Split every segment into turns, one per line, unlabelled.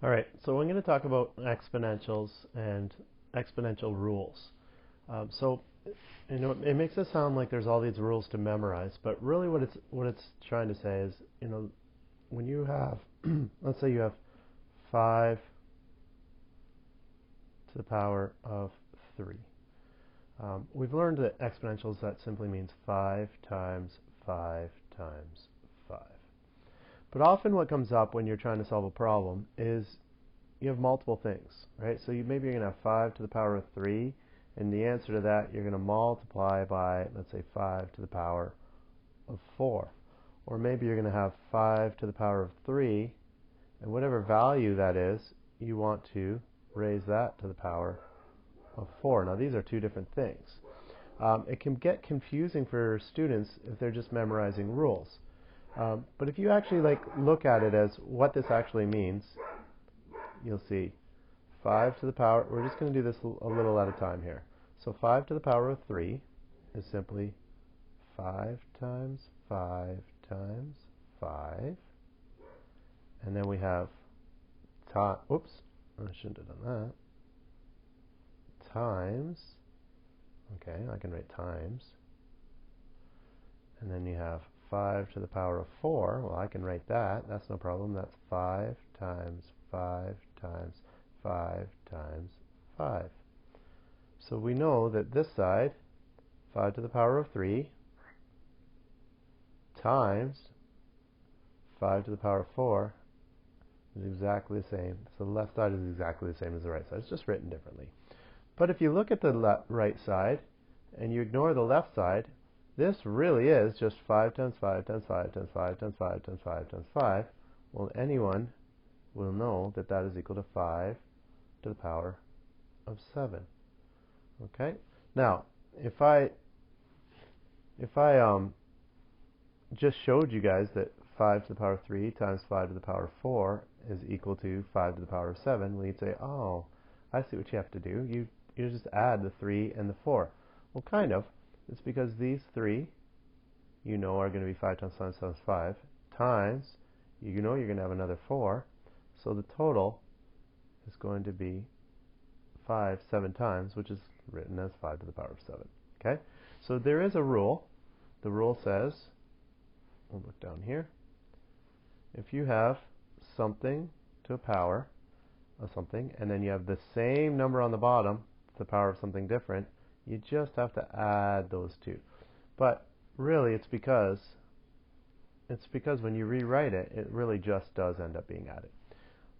All right, so I'm going to talk about exponentials and exponential rules. So, it makes it sound like there's all these rules to memorize, but really what it's trying to say is, when you have, let's say you have 5 to the power of 3. We've learned that exponentials, that simply means 5 times 5 times 5. But often what comes up when you're trying to solve a problem is you have multiple things, right? So maybe you're going to have 5 to the power of 3, and the answer to that you're going to multiply by, let's say, 5 to the power of 4. Or maybe you're going to have 5 to the power of 3, and whatever value that is, you want to raise that to the power of 4. Now these are two different things. It can get confusing for students if they're just memorizing rules. But if you actually look at it as what this actually means, you'll see 5 to the power, we're just going to do this a little at a time here. So 5 to the power of 3 is simply 5 times 5 times 5. And then we have, oops, I shouldn't have done that, times, okay, I can write times. And then you have 5 to the power of 4. Well, I can write that. That's no problem. That's 5 times 5 times 5 times 5. So we know that this side, 5 to the power of 3 times 5 to the power of 4 is exactly the same. So the left side is exactly the same as the right side. It's just written differently. But if you look at the right side and you ignore the left side, this really is just 5 times 5 times 5 times 5 times 5 times 5 times 5. Well, anyone will know that that is equal to 5 to the power of 7. Okay? Now, if I just showed you guys that 5 to the power of 3 times 5 to the power of 4 is equal to 5 to the power of 7, well, you'd say, oh, I see what you have to do. You just add the 3 and the 4. Well, kind of. It's because these 3, are going to be 5 times 5 times 5, times, you're going to have another 4. So the total is going to be 5 7 times, which is written as 5 to the power of 7. Okay? So there is a rule. The rule says, we'll look down here, if you have something to a power of something, and then you have the same number on the bottom, the power of something different, you just have to add those two. But really it's because when you rewrite it, it really just does end up being added.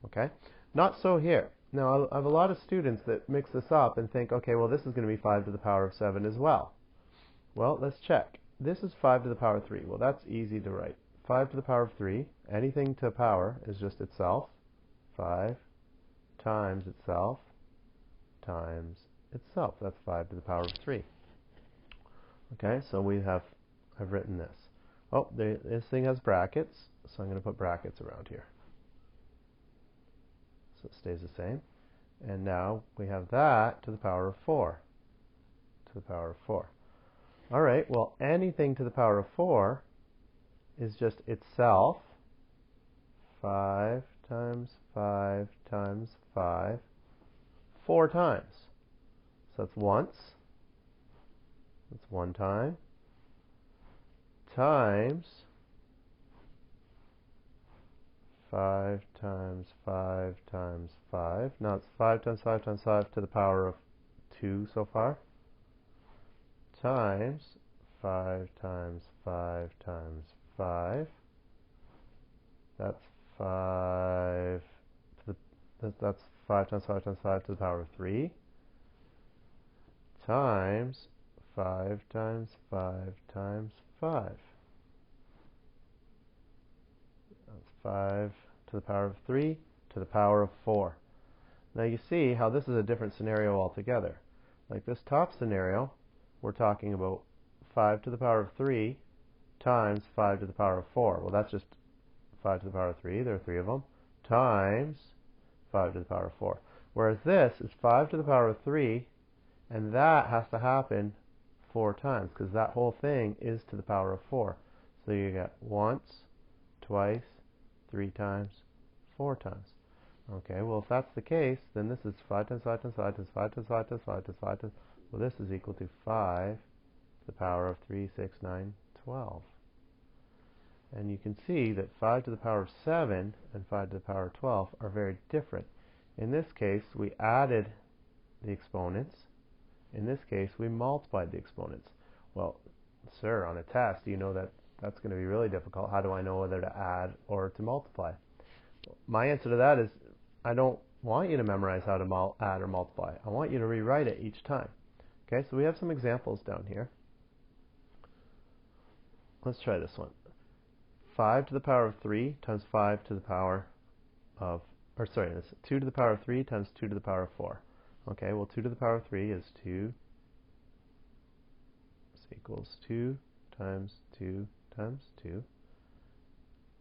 Okay? Not so here. Now, I have a lot of students that mix this up and think, okay, well, this is going to be 5 to the power of 7 as well. Well, let's check. This is 5 to the power of 3. Well, that's easy to write. 5 to the power of 3, anything to a power is just itself. 5 times itself times itself. That's 5 to the power of 3. Okay, so I've written this. Oh, this thing has brackets, so I'm going to put brackets around here. So it stays the same. And now we have that to the power of 4. To the power of 4. All right, well, anything to the power of 4 is just itself. 5 times 5 times 5, 4 times. So that's once. That's one time. Times 5 times 5 times 5. Now it's 5 times 5 times 5 to the power of 2 so far. Times 5 times 5 times 5. That's 5 to that's 5 times 5 times 5 to the power of 3. Times 5 times 5 times 5. That's 5 to the power of 3 to the power of 4. Now you see how this is a different scenario altogether. Like this top scenario, we're talking about 5 to the power of 3 times 5 to the power of 4. Well, that's just 5 to the power of 3, there are 3 of them, times 5 to the power of 4. Whereas this is 5 to the power of 3, and that has to happen 4 times, because that whole thing is to the power of 4. So you get once, twice, 3 times, 4 times. Okay, well if that's the case, then this is 5 times 5 times 5 times 5 times 5 times 5 times 5 times, well this is equal to 5 to the power of 3, 6, 9, 12. And you can see that 5 to the power of 7 and 5 to the power of 12 are very different. In this case, we added the exponents. In this case, we multiplied the exponents. Well, sir, on a test, you know that that's going to be really difficult. How do I know whether to add or to multiply? My answer to that is I don't want you to memorize how to add or multiply. I want you to rewrite it each time. Okay, so we have some examples down here. Let's try this one. 5 to the power of 3 times 5 to the power of, or sorry, this 2 to the power of 3 times 2 to the power of 4. Okay, well 2 to the power of 3 is 2. This equals 2 times 2 times 2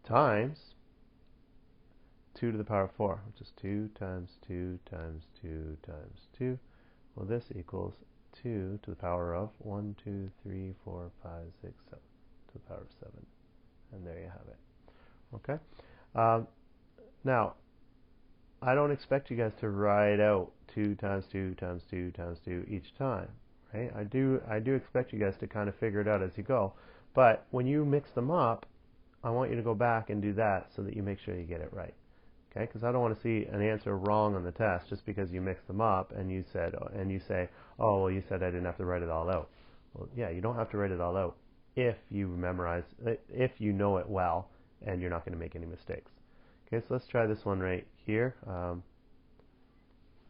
times 2 to the power of 4, which is 2 times 2 times 2 times 2. Well, this equals 2 to the power of 1, 2, 3, 4, 5, 6, 7 to the power of 7. And there you have it. Okay? Now, I don't expect you guys to write out 2 times 2 times 2 times 2 each time. Right? I do expect you guys to kind of figure it out as you go. But when you mix them up, I want you to go back and do that so that you make sure you get it right. Okay? Because I don't want to see an answer wrong on the test just because you mix them up and you say, oh, well, you said I didn't have to write it all out. Well, yeah, you don't have to write it all out if you memorize, if you know it well and you're not going to make any mistakes. Okay, so let's try this one right here.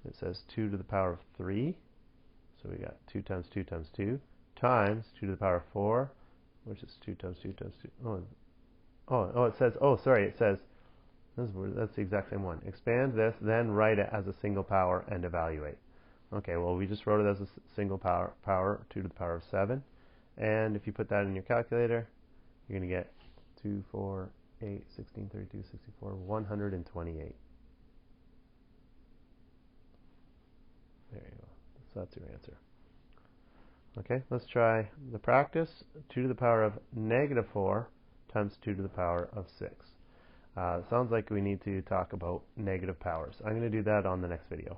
It says 2 to the power of 3. So we got 2 times 2 times 2 times 2 to the power of 4, which is 2 times 2 times 2. It says, it says, that's the exact same one. Expand this, then write it as a single power and evaluate. Okay, well, we just wrote it as a single power, 2 to the power of 7. And if you put that in your calculator, you're going to get 2, 4, 8, 16, 32, 64, 128. There you go. So that's your answer. Okay, let's try the practice. 2 to the power of negative 4 times 2 to the power of 6. Sounds like we need to talk about negative powers. I'm going to do that on the next video.